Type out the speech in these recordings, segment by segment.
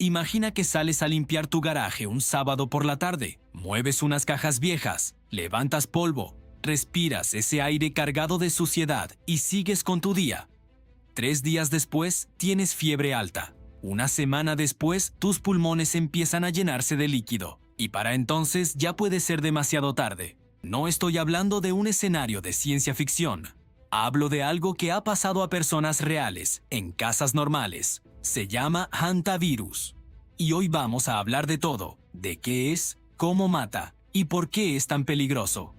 Imagina que sales a limpiar tu garaje un sábado por la tarde, mueves unas cajas viejas, levantas polvo, respiras ese aire cargado de suciedad y sigues con tu día. 3 días después, tienes fiebre alta. Una semana después, tus pulmones empiezan a llenarse de líquido. Y para entonces ya puede ser demasiado tarde. No estoy hablando de un escenario de ciencia ficción. Hablo de algo que ha pasado a personas reales, en casas normales. Se llama hantavirus. Y hoy vamos a hablar de todo. De qué es, cómo mata y por qué es tan peligroso.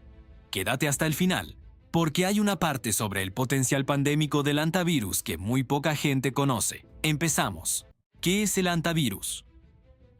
Quédate hasta el final, porque hay una parte sobre el potencial pandémico del hantavirus que muy poca gente conoce. Empezamos. ¿Qué es el hantavirus?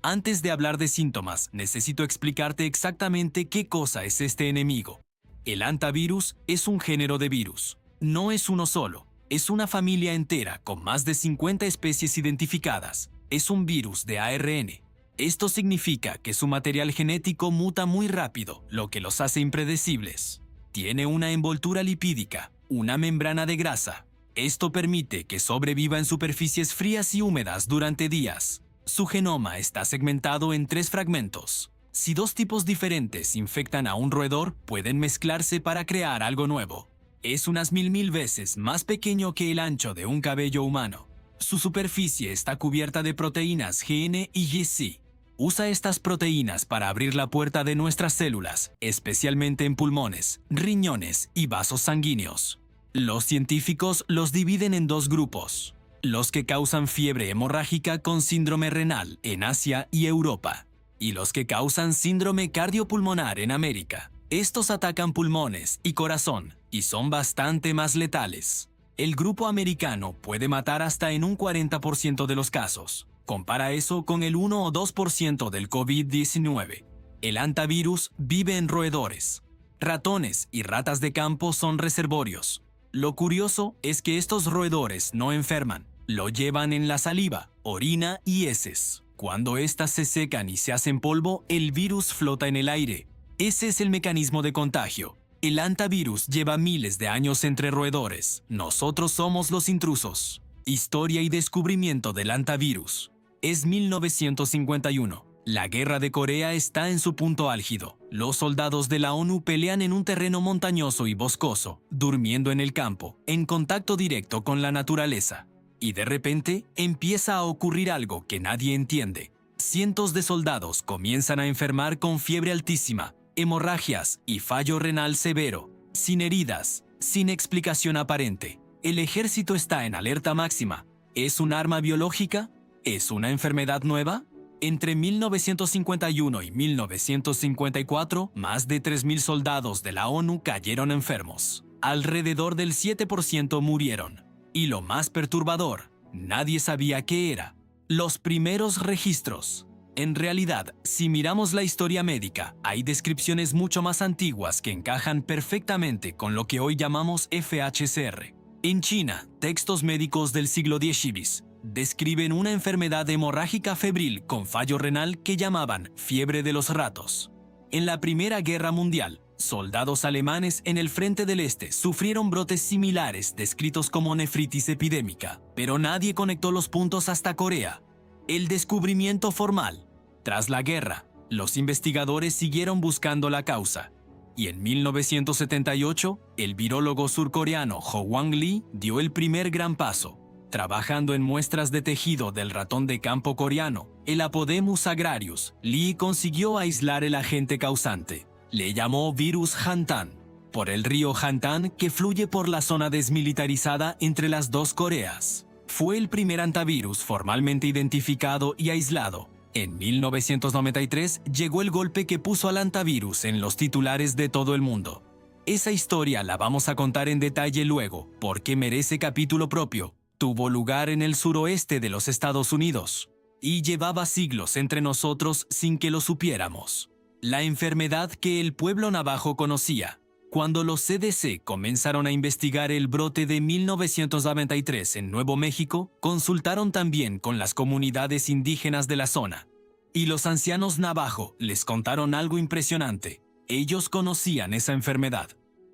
Antes de hablar de síntomas, necesito explicarte exactamente qué cosa es este enemigo. El hantavirus es un género de virus. No es uno solo, es una familia entera con más de 50 especies identificadas. Es un virus de ARN. Esto significa que su material genético muta muy rápido, lo que los hace impredecibles. Tiene una envoltura lipídica, una membrana de grasa. Esto permite que sobreviva en superficies frías y húmedas durante días. Su genoma está segmentado en 3 fragmentos. Si 2 tipos diferentes infectan a un roedor, pueden mezclarse para crear algo nuevo. Es unas mil veces más pequeño que el ancho de un cabello humano. Su superficie está cubierta de proteínas GN y GC. Usa estas proteínas para abrir la puerta de nuestras células, especialmente en pulmones, riñones y vasos sanguíneos. Los científicos los dividen en 2 grupos: los que causan fiebre hemorrágica con síndrome renal en Asia y Europa, y los que causan síndrome cardiopulmonar en América. Estos atacan pulmones y corazón y son bastante más letales. El grupo americano puede matar hasta en un 40% de los casos. Compara eso con el 1 o 2% del COVID-19. El hantavirus vive en roedores. Ratones y ratas de campo son reservorios. Lo curioso es que estos roedores no enferman. Lo llevan en la saliva, orina y heces. Cuando éstas se secan y se hacen polvo, el virus flota en el aire. Ese es el mecanismo de contagio. El hantavirus lleva miles de años entre roedores. Nosotros somos los intrusos. Historia y descubrimiento del hantavirus. Es 1951. La guerra de Corea está en su punto álgido. Los soldados de la ONU pelean en un terreno montañoso y boscoso, durmiendo en el campo, en contacto directo con la naturaleza. Y de repente empieza a ocurrir algo que nadie entiende. Cientos de soldados comienzan a enfermar con fiebre altísima, hemorragias y fallo renal severo, sin heridas, sin explicación aparente. El ejército está en alerta máxima. ¿Es un arma biológica? ¿Es una enfermedad nueva? Entre 1951 y 1954, más de 3.000 soldados de la ONU cayeron enfermos. Alrededor del 7% murieron. Y lo más perturbador, nadie sabía qué era. Los primeros registros. En realidad, si miramos la historia médica, hay descripciones mucho más antiguas que encajan perfectamente con lo que hoy llamamos FHCR. En China, textos médicos del siglo XIX describen una enfermedad hemorrágica febril con fallo renal que llamaban fiebre de los ratos. En la Primera Guerra Mundial, soldados alemanes en el frente del este sufrieron brotes similares descritos como nefritis epidémica, pero nadie conectó los puntos hasta Corea. El descubrimiento formal. Tras la guerra, los investigadores siguieron buscando la causa. Y en 1978, el virólogo surcoreano Ho-Wang Lee dio el primer gran paso. Trabajando en muestras de tejido del ratón de campo coreano, el Apodemus agrarius, Lee consiguió aislar el agente causante. Le llamó virus Hantan, por el río Hantan que fluye por la zona desmilitarizada entre las 2 Coreas. Fue el primer hantavirus formalmente identificado y aislado. En 1993 llegó el golpe que puso al hantavirus en los titulares de todo el mundo. Esa historia la vamos a contar en detalle luego, porque merece capítulo propio. Tuvo lugar en el suroeste de los Estados Unidos y llevaba siglos entre nosotros sin que lo supiéramos. La enfermedad que el pueblo navajo conocía. Cuando los CDC comenzaron a investigar el brote de 1993 en Nuevo México, consultaron también con las comunidades indígenas de la zona. Y los ancianos navajo les contaron algo impresionante. Ellos conocían esa enfermedad.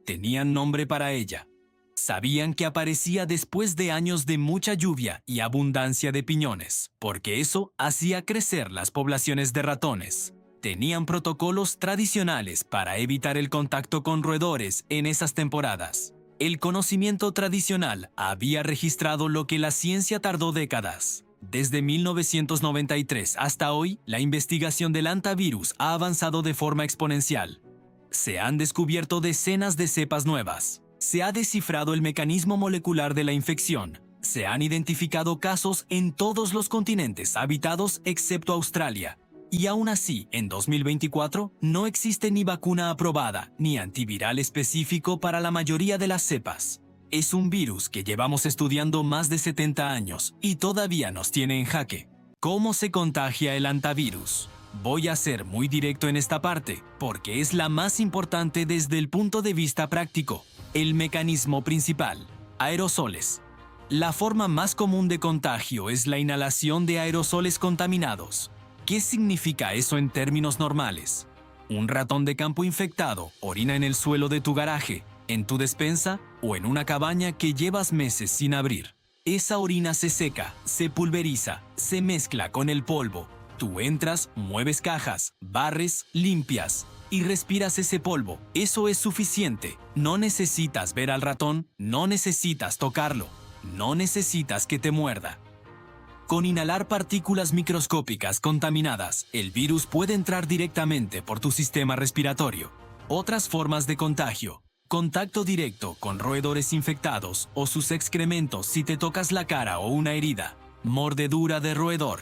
Tenían nombre para ella. Sabían que aparecía después de años de mucha lluvia y abundancia de piñones, porque eso hacía crecer las poblaciones de ratones. Tenían protocolos tradicionales para evitar el contacto con roedores en esas temporadas. El conocimiento tradicional había registrado lo que la ciencia tardó décadas. Desde 1993 hasta hoy, la investigación del hantavirus ha avanzado de forma exponencial. Se han descubierto decenas de cepas nuevas. Se ha descifrado el mecanismo molecular de la infección. Se han identificado casos en todos los continentes habitados excepto Australia. Y aún así, en 2024, no existe ni vacuna aprobada ni antiviral específico para la mayoría de las cepas. Es un virus que llevamos estudiando más de 70 años y todavía nos tiene en jaque. ¿Cómo se contagia el hantavirus? Voy a ser muy directo en esta parte, porque es la más importante desde el punto de vista práctico. El mecanismo principal: aerosoles. La forma más común de contagio es la inhalación de aerosoles contaminados. ¿Qué significa eso en términos normales? Un ratón de campo infectado orina en el suelo de tu garaje, en tu despensa o en una cabaña que llevas meses sin abrir. Esa orina se seca, se pulveriza, se mezcla con el polvo. Tú entras, mueves cajas, barres, limpias y respiras ese polvo. Eso es suficiente. No necesitas ver al ratón, no necesitas tocarlo, no necesitas que te muerda. Con inhalar partículas microscópicas contaminadas, el virus puede entrar directamente por tu sistema respiratorio. Otras formas de contagio: contacto directo con roedores infectados o sus excrementos si te tocas la cara o una herida. Mordedura de roedor.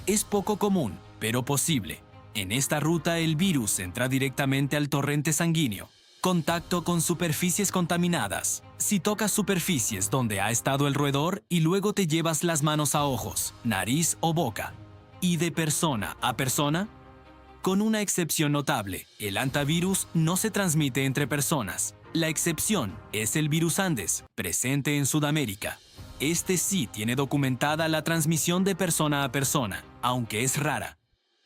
Es poco común, pero posible. En esta ruta el virus entra directamente al torrente sanguíneo. Contacto con superficies contaminadas. Si tocas superficies donde ha estado el roedor y luego te llevas las manos a ojos, nariz o boca. Y de persona a persona. Con una excepción notable: el hantavirus no se transmite entre personas. La excepción es el virus Andes, presente en Sudamérica. Este sí tiene documentada la transmisión de persona a persona, aunque es rara.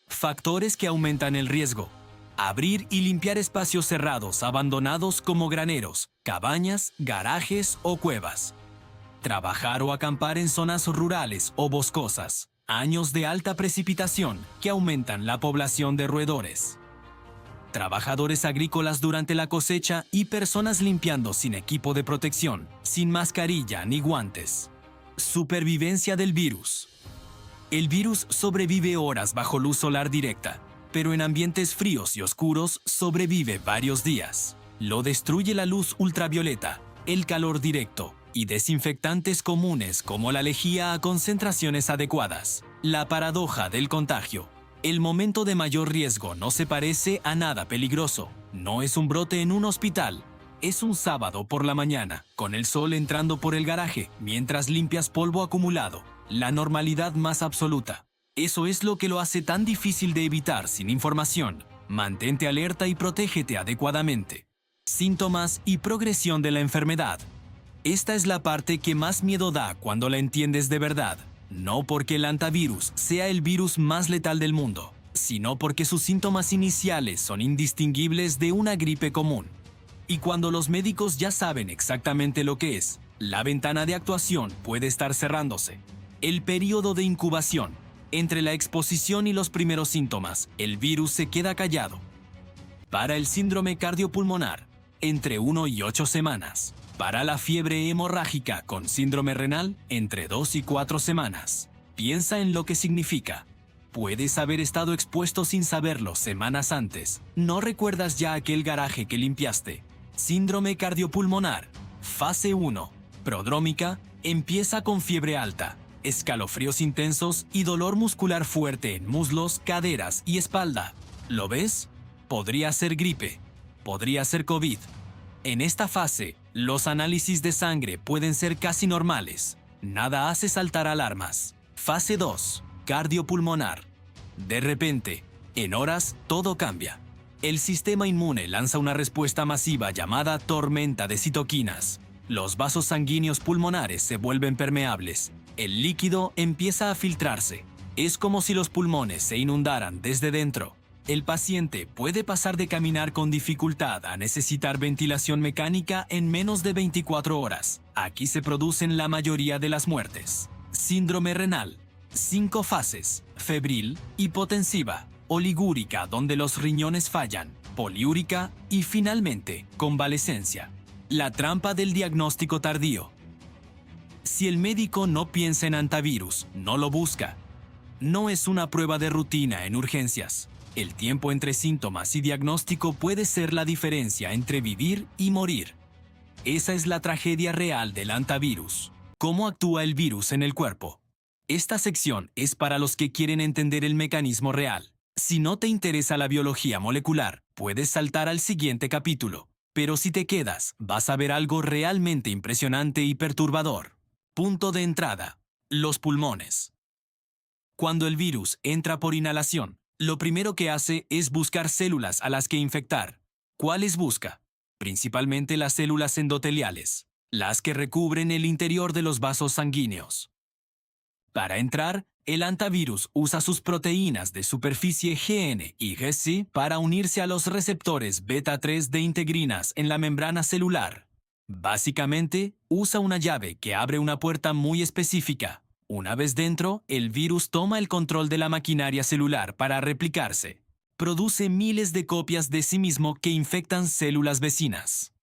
Factores que aumentan el riesgo: abrir y limpiar espacios cerrados abandonados como graneros, cabañas, garajes o cuevas. Trabajar o acampar en zonas rurales o boscosas. Años de alta precipitación que aumentan la población de roedores. Trabajadores agrícolas durante la cosecha y personas limpiando sin equipo de protección, sin mascarilla ni guantes. Supervivencia del virus. El virus sobrevive horas bajo luz solar directa, pero en ambientes fríos y oscuros sobrevive varios días. Lo destruye la luz ultravioleta, el calor directo y desinfectantes comunes como la lejía a concentraciones adecuadas. La paradoja del contagio. El momento de mayor riesgo no se parece a nada peligroso. No es un brote en un hospital. Es un sábado por la mañana, con el sol entrando por el garaje, mientras limpias polvo acumulado. La normalidad más absoluta. Eso es lo que lo hace tan difícil de evitar sin información. Mantente alerta y protégete adecuadamente. Síntomas y progresión de la enfermedad. Esta es la parte que más miedo da cuando la entiendes de verdad. No porque el hantavirus sea el virus más letal del mundo, sino porque sus síntomas iniciales son indistinguibles de una gripe común. Y cuando los médicos ya saben exactamente lo que es, la ventana de actuación puede estar cerrándose. El periodo de incubación. Entre la exposición y los primeros síntomas, el virus se queda callado. Para el síndrome cardiopulmonar, entre 1 y 8 semanas. Para la fiebre hemorrágica con síndrome renal, entre 2 y 4 semanas. Piensa en lo que significa. Puedes haber estado expuesto sin saberlo semanas antes. No recuerdas ya aquel garaje que limpiaste. Síndrome cardiopulmonar. Fase 1. Prodrómica. Empieza con fiebre alta, escalofríos intensos y dolor muscular fuerte en muslos, caderas y espalda. ¿Lo ves? Podría ser gripe. Podría ser COVID. En esta fase, los análisis de sangre pueden ser casi normales. Nada hace saltar alarmas. Fase 2. Cardiopulmonar. De repente, en horas, todo cambia. El sistema inmune lanza una respuesta masiva llamada tormenta de citoquinas. Los vasos sanguíneos pulmonares se vuelven permeables. El líquido empieza a filtrarse. Es como si los pulmones se inundaran desde dentro. El paciente puede pasar de caminar con dificultad a necesitar ventilación mecánica en menos de 24 horas. Aquí se producen la mayoría de las muertes. Síndrome renal. 5 fases: febril, hipotensiva, oligúrica donde los riñones fallan, poliúrica y finalmente convalescencia. La trampa del diagnóstico tardío. Si el médico no piensa en antivirus, no lo busca. No es una prueba de rutina en urgencias. El tiempo entre síntomas y diagnóstico puede ser la diferencia entre vivir y morir. Esa es la tragedia real del antivirus. ¿Cómo actúa el virus en el cuerpo? Esta sección es para los que quieren entender el mecanismo real. Si no te interesa la biología molecular, puedes saltar al siguiente capítulo. Pero si te quedas, vas a ver algo realmente impresionante y perturbador. Punto de entrada: los pulmones. Cuando el virus entra por inhalación, lo primero que hace es buscar células a las que infectar. ¿Cuáles busca? Principalmente las células endoteliales, las que recubren el interior de los vasos sanguíneos. Para entrar, el antivirus usa sus proteínas de superficie GN y GC para unirse a los receptores beta-3 de integrinas en la membrana celular. Básicamente, usa una llave que abre una puerta muy específica. Una vez dentro, el virus toma el control de la maquinaria celular para replicarse. Produce miles de copias de sí mismo que infectan células vecinas.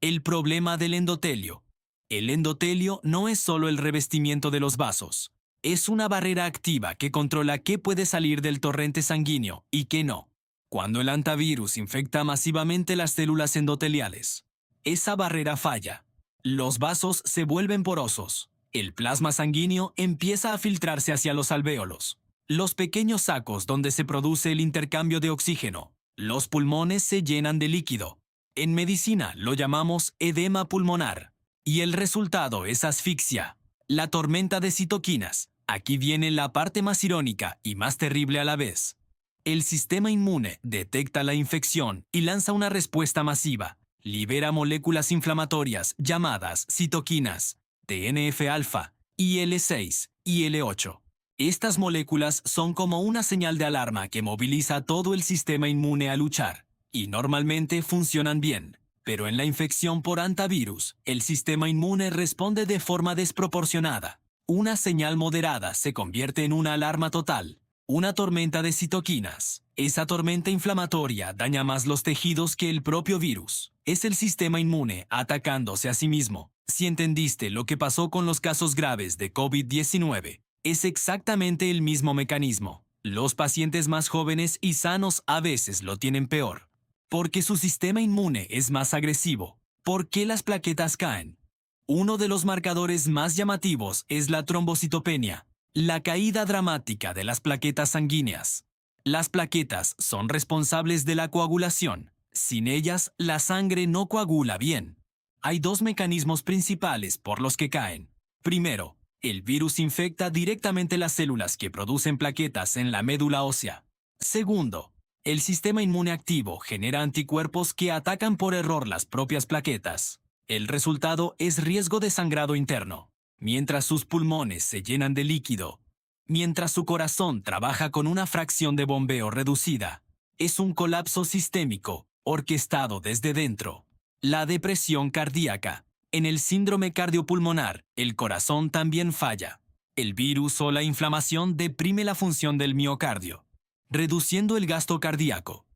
El problema del endotelio. El endotelio no es solo el revestimiento de los vasos. Es una barrera activa que controla qué puede salir del torrente sanguíneo y qué no. Cuando el antivirus infecta masivamente las células endoteliales, esa barrera falla. Los vasos se vuelven porosos. El plasma sanguíneo empieza a filtrarse hacia los alvéolos, los pequeños sacos donde se produce el intercambio de oxígeno. Los pulmones se llenan de líquido. En medicina lo llamamos edema pulmonar. Y el resultado es asfixia. La tormenta de citoquinas. Aquí viene la parte más irónica y más terrible a la vez. El sistema inmune detecta la infección y lanza una respuesta masiva. Libera moléculas inflamatorias llamadas citoquinas, TNF-alfa, IL-6, IL-8. Estas moléculas son como una señal de alarma que moviliza a todo el sistema inmune a luchar, y normalmente funcionan bien. Pero en la infección por antivirus, el sistema inmune responde de forma desproporcionada. Una señal moderada se convierte en una alarma total, una tormenta de citoquinas. Esa tormenta inflamatoria daña más los tejidos que el propio virus. Es el sistema inmune atacándose a sí mismo. Si entendiste lo que pasó con los casos graves de COVID-19, es exactamente el mismo mecanismo. Los pacientes más jóvenes y sanos a veces lo tienen peor, porque su sistema inmune es más agresivo. ¿Por qué las plaquetas caen? Uno de los marcadores más llamativos es la trombocitopenia, la caída dramática de las plaquetas sanguíneas. Las plaquetas son responsables de la coagulación. Sin ellas, la sangre no coagula bien. Hay 2 mecanismos principales por los que caen. Primero, el virus infecta directamente las células que producen plaquetas en la médula ósea. Segundo, el sistema inmune activo genera anticuerpos que atacan por error las propias plaquetas. El resultado es riesgo de sangrado interno. Mientras sus pulmones se llenan de líquido, mientras su corazón trabaja con una fracción de bombeo reducida, es un colapso sistémico, orquestado desde dentro. La depresión cardíaca. En el síndrome cardiopulmonar, el corazón también falla. El virus o la inflamación deprime la función del miocardio, reduciendo el gasto cardíaco.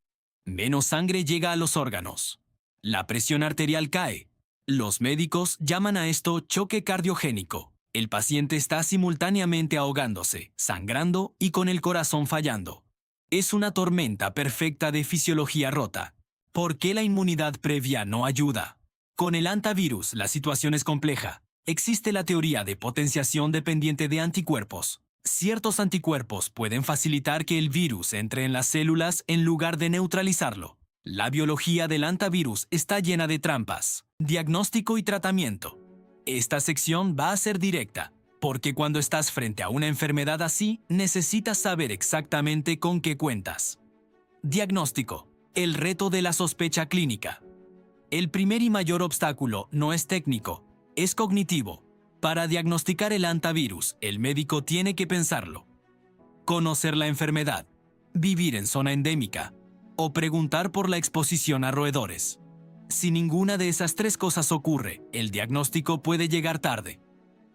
Menos sangre llega a los órganos. La presión arterial cae. Los médicos llaman a esto choque cardiogénico. El paciente está simultáneamente ahogándose, sangrando y con el corazón fallando. Es una tormenta perfecta de fisiología rota. ¿Por qué la inmunidad previa no ayuda? Con el antivirus la situación es compleja. Existe la teoría de potenciación dependiente de anticuerpos. Ciertos anticuerpos pueden facilitar que el virus entre en las células en lugar de neutralizarlo. La biología del antivirus está llena de trampas. Diagnóstico y tratamiento. Esta sección va a ser directa, porque cuando estás frente a una enfermedad así, necesitas saber exactamente con qué cuentas. Diagnóstico. El reto de la sospecha clínica. El primer y mayor obstáculo no es técnico, es cognitivo. Para diagnosticar el antivirus, el médico tiene que pensarlo. Conocer la enfermedad. vivir en zona endémica o preguntar por la exposición a roedores. Si ninguna de esas tres cosas ocurre, el diagnóstico puede llegar tarde.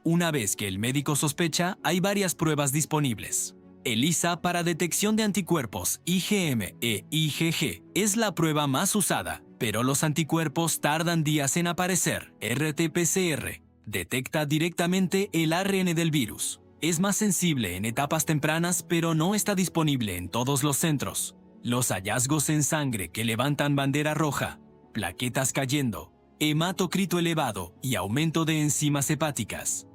Una vez que el médico sospecha, hay varias pruebas disponibles. ELISA para detección de anticuerpos IgM e IgG es la prueba más usada, pero los anticuerpos tardan días en aparecer. RT-PCR detecta directamente el ARN del virus. Es más sensible en etapas tempranas, pero no está disponible en todos los centros. Los hallazgos en sangre que levantan bandera roja, plaquetas cayendo, hematocrito elevado y aumento de enzimas hepáticas.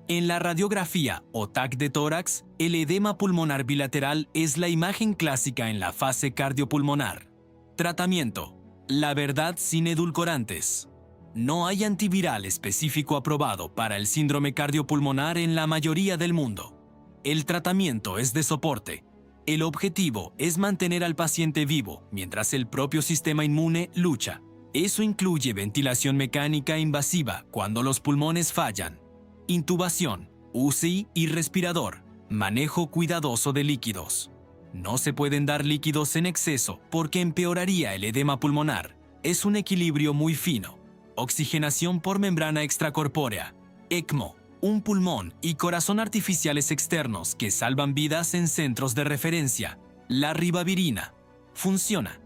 En la radiografía o TAC de tórax, el edema pulmonar bilateral es la imagen clásica en la fase cardiopulmonar. Tratamiento: la verdad sin edulcorantes. No hay antiviral específico aprobado para el síndrome cardiopulmonar en la mayoría del mundo. El tratamiento es de soporte. El objetivo es mantener al paciente vivo mientras el propio sistema inmune lucha. Eso incluye ventilación mecánica invasiva cuando los pulmones fallan, intubación, UCI y respirador, manejo cuidadoso de líquidos. No se pueden dar líquidos en exceso porque empeoraría el edema pulmonar. Es un equilibrio muy fino. Oxigenación por membrana extracorpórea, ECMO, un pulmón y corazón artificiales externos que salvan vidas en centros de referencia. La ribavirina funciona.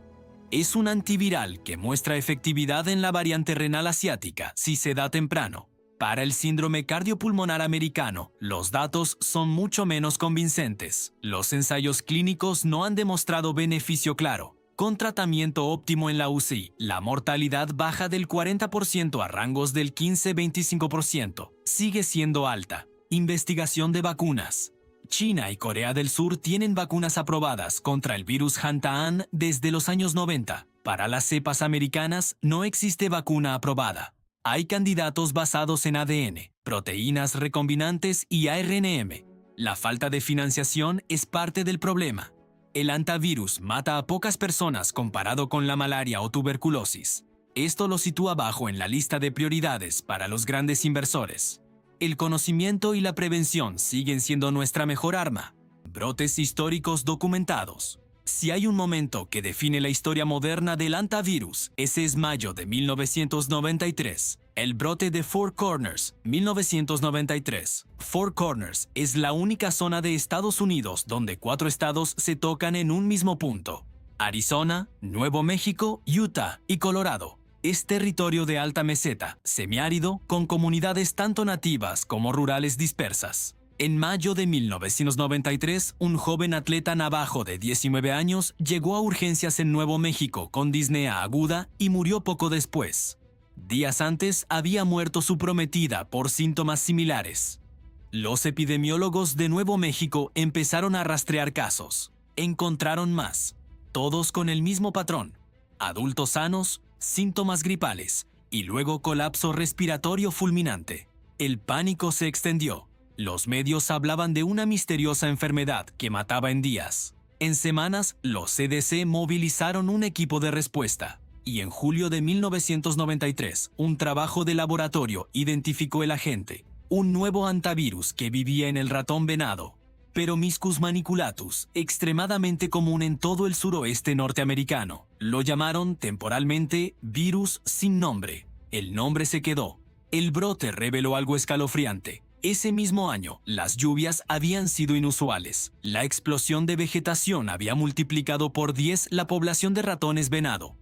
Es un antiviral que muestra efectividad en la variante renal asiática si se da temprano. Para el síndrome cardiopulmonar americano, los datos son mucho menos convincentes. Los ensayos clínicos no han demostrado beneficio claro. Con tratamiento óptimo en la UCI, la mortalidad baja del 40% a rangos del 15-25%. Sigue siendo alta. Investigación de vacunas. China y Corea del Sur tienen vacunas aprobadas contra el virus Hantaan desde los años 90. Para las cepas americanas no existe vacuna aprobada. Hay candidatos basados en ADN, proteínas recombinantes y ARNM. La falta de financiación es parte del problema. El hantavirus mata a pocas personas comparado con la malaria o tuberculosis. Esto lo sitúa bajo en la lista de prioridades para los grandes inversores. El conocimiento y la prevención siguen siendo nuestra mejor arma. Brotes históricos documentados. Si hay un momento que define la historia moderna del hantavirus, ese es mayo de 1993. El brote de Four Corners, 1993. Four Corners es la única zona de Estados Unidos donde 4 estados se tocan en un mismo punto: Arizona, Nuevo México, Utah y Colorado. Es territorio de alta meseta, semiárido, con comunidades tanto nativas como rurales dispersas. En mayo de 1993, un joven atleta navajo de 19 años llegó a urgencias en Nuevo México con disnea aguda y murió poco después. Días antes había muerto su prometida por síntomas similares. Los epidemiólogos de Nuevo México empezaron a rastrear casos. Encontraron más, todos con el mismo patrón: adultos sanos, síntomas gripales y luego colapso respiratorio fulminante. El pánico se extendió. Los medios hablaban de una misteriosa enfermedad que mataba en días. En semanas, los CDC movilizaron un equipo de respuesta. Y en julio de 1993, un trabajo de laboratorio identificó el agente, un nuevo hantavirus que vivía en el ratón venado, Peromyscus maniculatus, extremadamente común en todo el suroeste norteamericano. Lo llamaron temporalmente virus sin nombre. El nombre se quedó. El brote reveló algo escalofriante. Ese mismo año, las lluvias habían sido inusuales. La explosión de vegetación había multiplicado por 10 la población de ratones venado.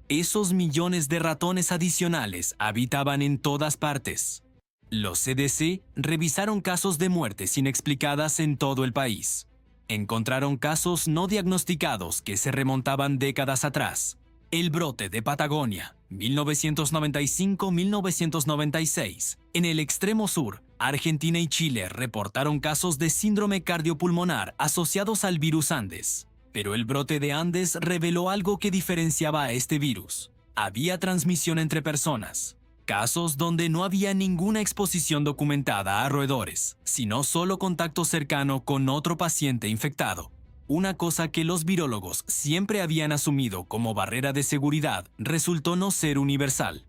Esos millones de ratones adicionales habitaban en todas partes. Los CDC revisaron casos de muertes inexplicadas en todo el país. Encontraron casos no diagnosticados que se remontaban décadas atrás. El brote de Patagonia, 1995-1996. En el extremo sur, Argentina y Chile reportaron casos de síndrome cardiopulmonar asociados al virus Andes. Pero el brote de Andes reveló algo que diferenciaba a este virus. Había transmisión entre personas. Casos donde no había ninguna exposición documentada a roedores, sino solo contacto cercano con otro paciente infectado. Una cosa que los virólogos siempre habían asumido como barrera de seguridad resultó no ser universal.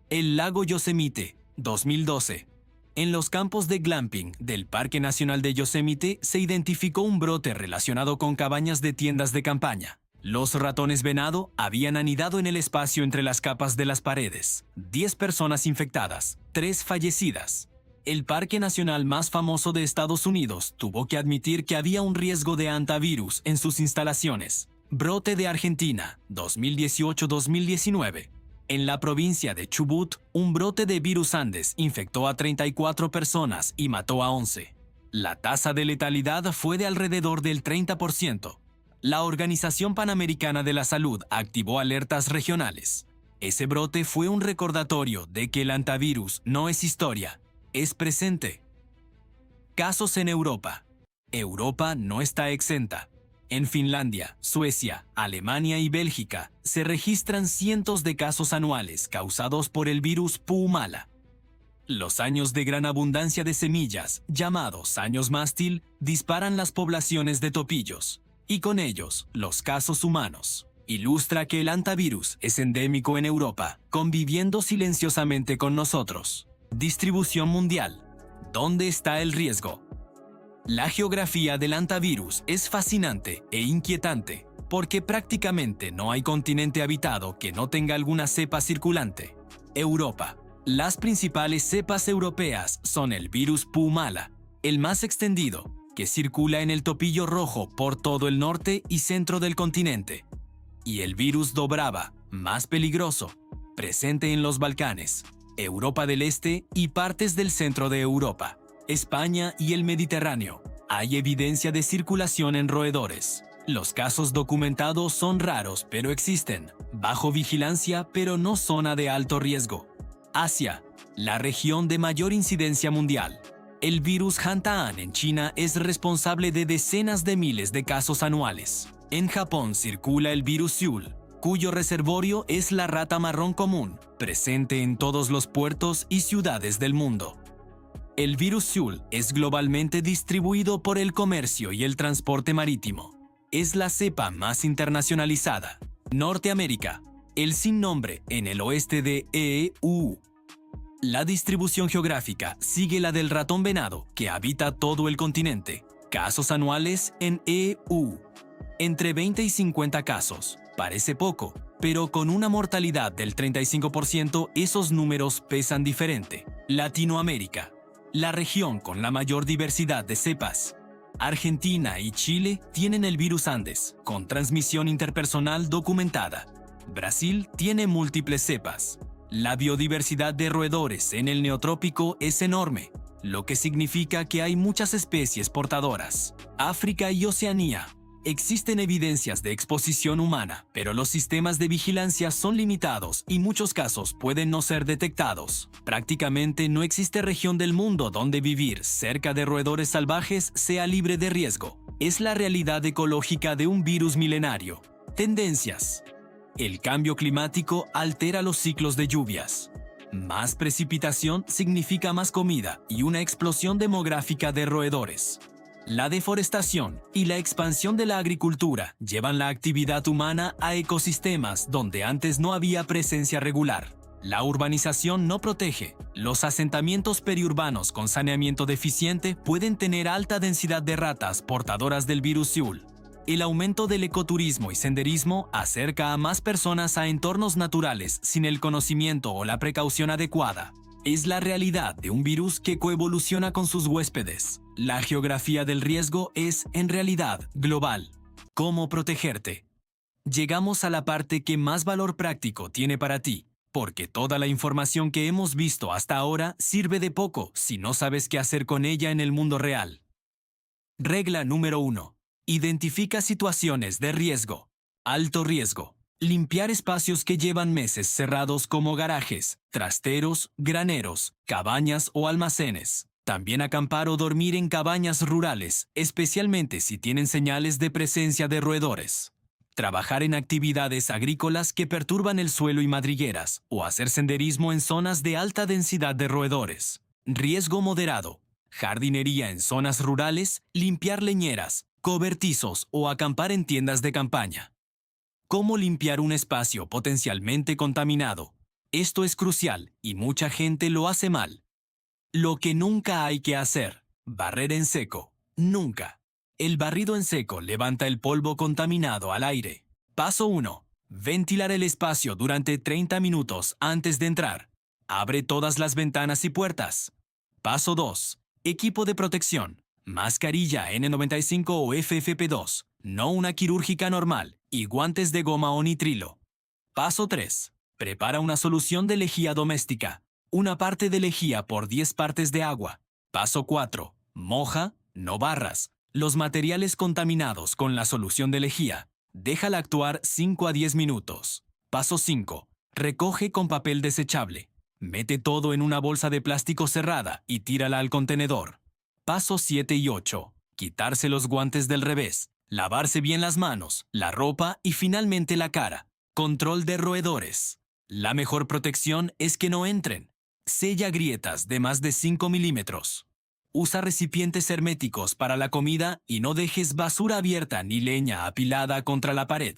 El lago Yosemite, 2012. En los campos de glamping del Parque Nacional de Yosemite se identificó un brote relacionado con cabañas de tiendas de campaña. Los ratones venado habían anidado en el espacio entre las capas de las paredes. 10 personas infectadas, 3 fallecidas. El parque nacional más famoso de Estados Unidos tuvo que admitir que había un riesgo de hantavirus en sus instalaciones. Brote de Argentina, 2018-2019. En la provincia de Chubut, un brote de virus Andes infectó a 34 personas y mató a 11. La tasa de letalidad fue de alrededor del 30%. La Organización Panamericana de la Salud activó alertas regionales. Ese brote fue un recordatorio de que el hantavirus no es historia, es presente. Casos en Europa. Europa no está exenta. En Finlandia, Suecia, Alemania y Bélgica se registran cientos de casos anuales causados por el virus Puumala. Los años de gran abundancia de semillas, llamados años mástil, disparan las poblaciones de topillos, y con ellos los casos humanos. Ilustra que el hantavirus es endémico en Europa, conviviendo silenciosamente con nosotros. Distribución mundial. ¿Dónde está el riesgo? La geografía del hantavirus es fascinante e inquietante, porque prácticamente no hay continente habitado que no tenga alguna cepa circulante. Europa. Las principales cepas europeas son el virus Puumala, el más extendido, que circula en el topillo rojo por todo el norte y centro del continente, y el virus Dobrava, más peligroso, presente en los Balcanes, Europa del Este y partes del centro de Europa, España y el Mediterráneo. Hay evidencia de circulación en roedores. Los casos documentados son raros, pero existen. Bajo vigilancia, pero no zona de alto riesgo. Asia, la región de mayor incidencia mundial. El virus Hantaan en China es responsable de decenas de miles de casos anuales. En Japón circula el virus Seoul, cuyo reservorio es la rata marrón común, presente en todos los puertos y ciudades del mundo. El virus Seoul es globalmente distribuido por el comercio y el transporte marítimo. Es la cepa más internacionalizada. Norteamérica, el sin nombre en el oeste de EU. La distribución geográfica sigue la del ratón venado, que habita todo el continente. Casos anuales en EU. Entre 20 y 50 casos. Parece poco, pero con una mortalidad del 35%, esos números pesan diferente. Latinoamérica. La región con la mayor diversidad de cepas. Argentina y Chile tienen el virus Andes, con transmisión interpersonal documentada. Brasil tiene múltiples cepas. La biodiversidad de roedores en el neotrópico es enorme, lo que significa que hay muchas especies portadoras. África y Oceanía. Existen evidencias de exposición humana, pero los sistemas de vigilancia son limitados y muchos casos pueden no ser detectados. Prácticamente no existe región del mundo donde vivir cerca de roedores salvajes sea libre de riesgo. Es la realidad ecológica de un virus milenario. Tendencias. El cambio climático altera los ciclos de lluvias. Más precipitación significa más comida y una explosión demográfica de roedores. La deforestación y la expansión de la agricultura llevan la actividad humana a ecosistemas donde antes no había presencia regular. La urbanización no protege. Los asentamientos periurbanos con saneamiento deficiente pueden tener alta densidad de ratas portadoras del virus Seoul. El aumento del ecoturismo y senderismo acerca a más personas a entornos naturales sin el conocimiento o la precaución adecuada. Es la realidad de un virus que coevoluciona con sus huéspedes. La geografía del riesgo es, en realidad, global. ¿Cómo protegerte? Llegamos a la parte que más valor práctico tiene para ti, porque toda la información que hemos visto hasta ahora sirve de poco si no sabes qué hacer con ella en el mundo real. Regla número 1. Identifica situaciones de riesgo. Alto riesgo. Limpiar espacios que llevan meses cerrados como garajes, trasteros, graneros, cabañas o almacenes. También acampar o dormir en cabañas rurales, especialmente si tienen señales de presencia de roedores. Trabajar en actividades agrícolas que perturban el suelo y madrigueras, o hacer senderismo en zonas de alta densidad de roedores. Riesgo moderado. Jardinería en zonas rurales, limpiar leñeras, cobertizos o acampar en tiendas de campaña. ¿Cómo limpiar un espacio potencialmente contaminado? Esto es crucial y mucha gente lo hace mal. Lo que nunca hay que hacer: barrer en seco. Nunca. El barrido en seco levanta el polvo contaminado al aire. Paso 1. Ventilar el espacio durante 30 minutos antes de entrar. Abre todas las ventanas y puertas. Paso 2. Equipo de protección. Mascarilla N95 o FFP2, no una quirúrgica normal, y guantes de goma o nitrilo. Paso 3. Prepara una solución de lejía doméstica. Una parte de lejía por 10 partes de agua. Paso 4. Moja, no barras, los materiales contaminados con la solución de lejía. Déjala actuar 5 a 10 minutos. Paso 5. Recoge con papel desechable. Mete todo en una bolsa de plástico cerrada y tírala al contenedor. Pasos 7 y 8. Quitarse los guantes del revés. Lavarse bien las manos, la ropa y finalmente la cara. Control de roedores. La mejor protección es que no entren. Sella grietas de más de 5 milímetros. Usa recipientes herméticos para la comida y no dejes basura abierta ni leña apilada contra la pared.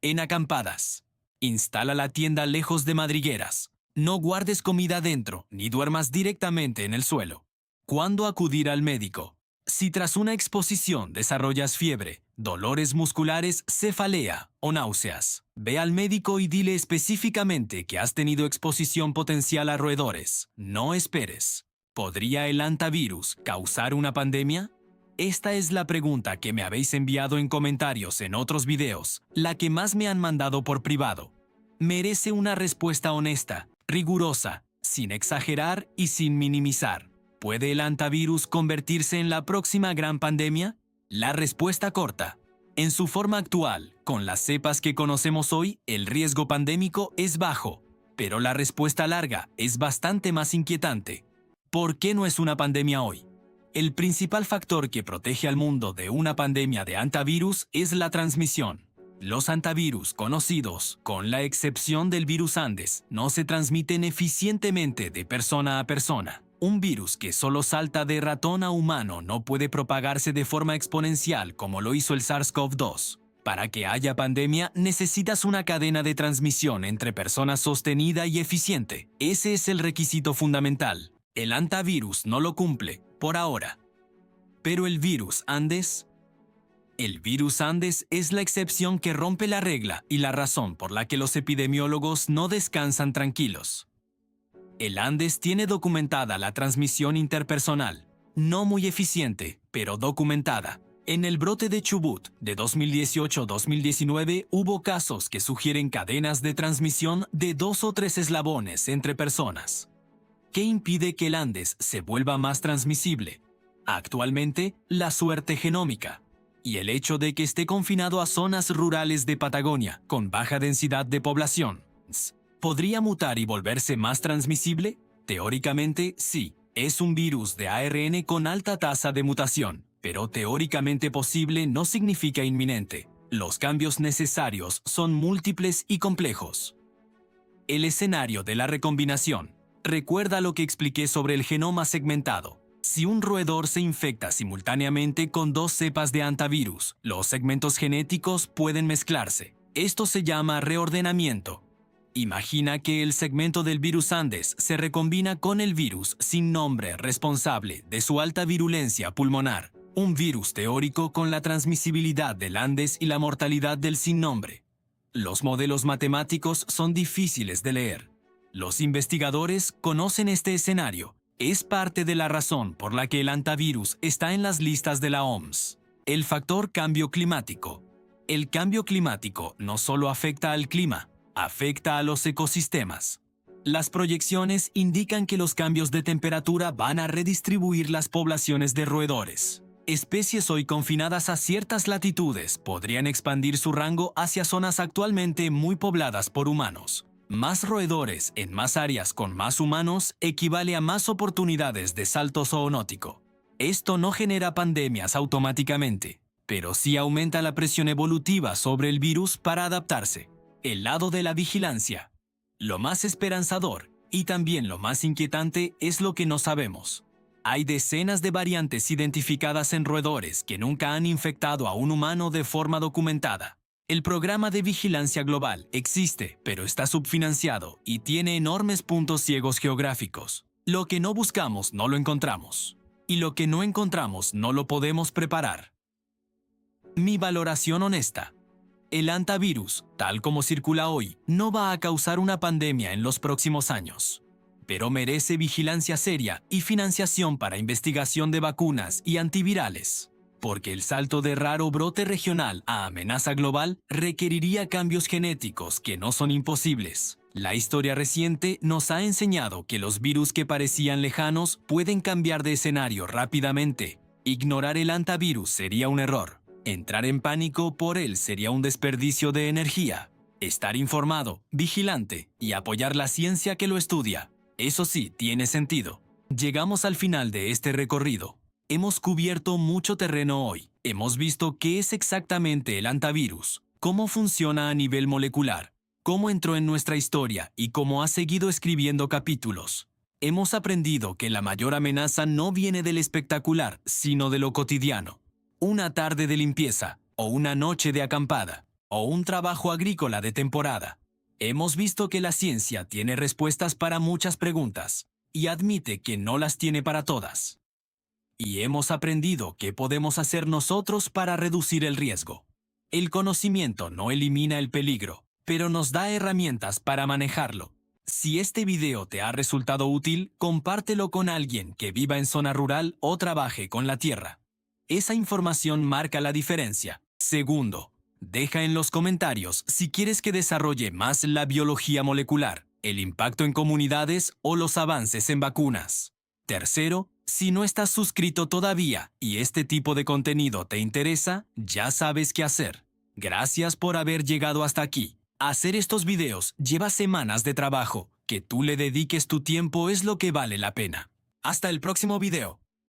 En acampadas. Instala la tienda lejos de madrigueras. No guardes comida dentro ni duermas directamente en el suelo. ¿Cuándo acudir al médico? Si tras una exposición desarrollas fiebre, dolores musculares, cefalea o náuseas, ve al médico y dile específicamente que has tenido exposición potencial a roedores. No esperes. ¿Podría el hantavirus causar una pandemia? Esta es la pregunta que me habéis enviado en comentarios en otros videos, la que más me han mandado por privado. Merece una respuesta honesta, rigurosa, sin exagerar y sin minimizar. ¿Puede el hantavirus convertirse en la próxima gran pandemia? La respuesta corta. En su forma actual, con las cepas que conocemos hoy, el riesgo pandémico es bajo, pero la respuesta larga es bastante más inquietante. ¿Por qué no es una pandemia hoy? El principal factor que protege al mundo de una pandemia de hantavirus es la transmisión. Los hantavirus conocidos, con la excepción del virus Andes, no se transmiten eficientemente de persona a persona. Un virus que solo salta de ratón a humano no puede propagarse de forma exponencial como lo hizo el SARS-CoV-2. Para que haya pandemia, necesitas una cadena de transmisión entre personas sostenida y eficiente. Ese es el requisito fundamental. El hantavirus no lo cumple, por ahora. Pero el virus Andes... El virus Andes es la excepción que rompe la regla y la razón por la que los epidemiólogos no descansan tranquilos. El Andes tiene documentada la transmisión interpersonal, no muy eficiente, pero documentada. En el brote de Chubut de 2018-2019 hubo casos que sugieren cadenas de transmisión de 2 o 3 eslabones entre personas. ¿Qué impide que el Andes se vuelva más transmisible? Actualmente, la suerte genómica y el hecho de que esté confinado a zonas rurales de Patagonia con baja densidad de población. ¿Podría mutar y volverse más transmisible? Teóricamente, sí. Es un virus de ARN con alta tasa de mutación, pero teóricamente posible no significa inminente. Los cambios necesarios son múltiples y complejos. El escenario de la recombinación. Recuerda lo que expliqué sobre el genoma segmentado. Si un roedor se infecta simultáneamente con 2 cepas de hantavirus, los segmentos genéticos pueden mezclarse. Esto se llama reordenamiento. Imagina que el segmento del virus Andes se recombina con el virus sin nombre responsable de su alta virulencia pulmonar, un virus teórico con la transmisibilidad del Andes y la mortalidad del sin nombre. Los modelos matemáticos son difíciles de leer. Los investigadores conocen este escenario. Es parte de la razón por la que el hantavirus está en las listas de la OMS. El factor cambio climático. El cambio climático no solo afecta al clima, afecta a los ecosistemas. Las proyecciones indican que los cambios de temperatura van a redistribuir las poblaciones de roedores. Especies hoy confinadas a ciertas latitudes podrían expandir su rango hacia zonas actualmente muy pobladas por humanos. Más roedores en más áreas con más humanos equivale a más oportunidades de salto zoonótico. Esto no genera pandemias automáticamente, pero sí aumenta la presión evolutiva sobre el virus para adaptarse. El lado de la vigilancia. Lo más esperanzador y también lo más inquietante es lo que no sabemos. Hay decenas de variantes identificadas en roedores que nunca han infectado a un humano de forma documentada. El programa de vigilancia global existe, pero está subfinanciado y tiene enormes puntos ciegos geográficos. Lo que no buscamos no lo encontramos. Y lo que no encontramos no lo podemos preparar. Mi valoración honesta. El hantavirus, tal como circula hoy, no va a causar una pandemia en los próximos años, pero merece vigilancia seria y financiación para investigación de vacunas y antivirales, porque el salto de raro brote regional a amenaza global requeriría cambios genéticos que no son imposibles. La historia reciente nos ha enseñado que los virus que parecían lejanos pueden cambiar de escenario rápidamente. Ignorar el hantavirus sería un error. Entrar en pánico por él sería un desperdicio de energía. Estar informado, vigilante y apoyar la ciencia que lo estudia. Eso sí, tiene sentido. Llegamos al final de este recorrido. Hemos cubierto mucho terreno hoy. Hemos visto qué es exactamente el hantavirus, cómo funciona a nivel molecular, cómo entró en nuestra historia y cómo ha seguido escribiendo capítulos. Hemos aprendido que la mayor amenaza no viene del espectacular, sino de lo cotidiano. Una tarde de limpieza, o una noche de acampada, o un trabajo agrícola de temporada. Hemos visto que la ciencia tiene respuestas para muchas preguntas, y admite que no las tiene para todas. Y hemos aprendido qué podemos hacer nosotros para reducir el riesgo. El conocimiento no elimina el peligro, pero nos da herramientas para manejarlo. Si este video te ha resultado útil, compártelo con alguien que viva en zona rural o trabaje con la tierra. Esa información marca la diferencia. Segundo, deja en los comentarios si quieres que desarrolle más la biología molecular, el impacto en comunidades o los avances en vacunas. Tercero, si no estás suscrito todavía y este tipo de contenido te interesa, ya sabes qué hacer. Gracias por haber llegado hasta aquí. Hacer estos videos lleva semanas de trabajo. Que tú le dediques tu tiempo es lo que vale la pena. Hasta el próximo video.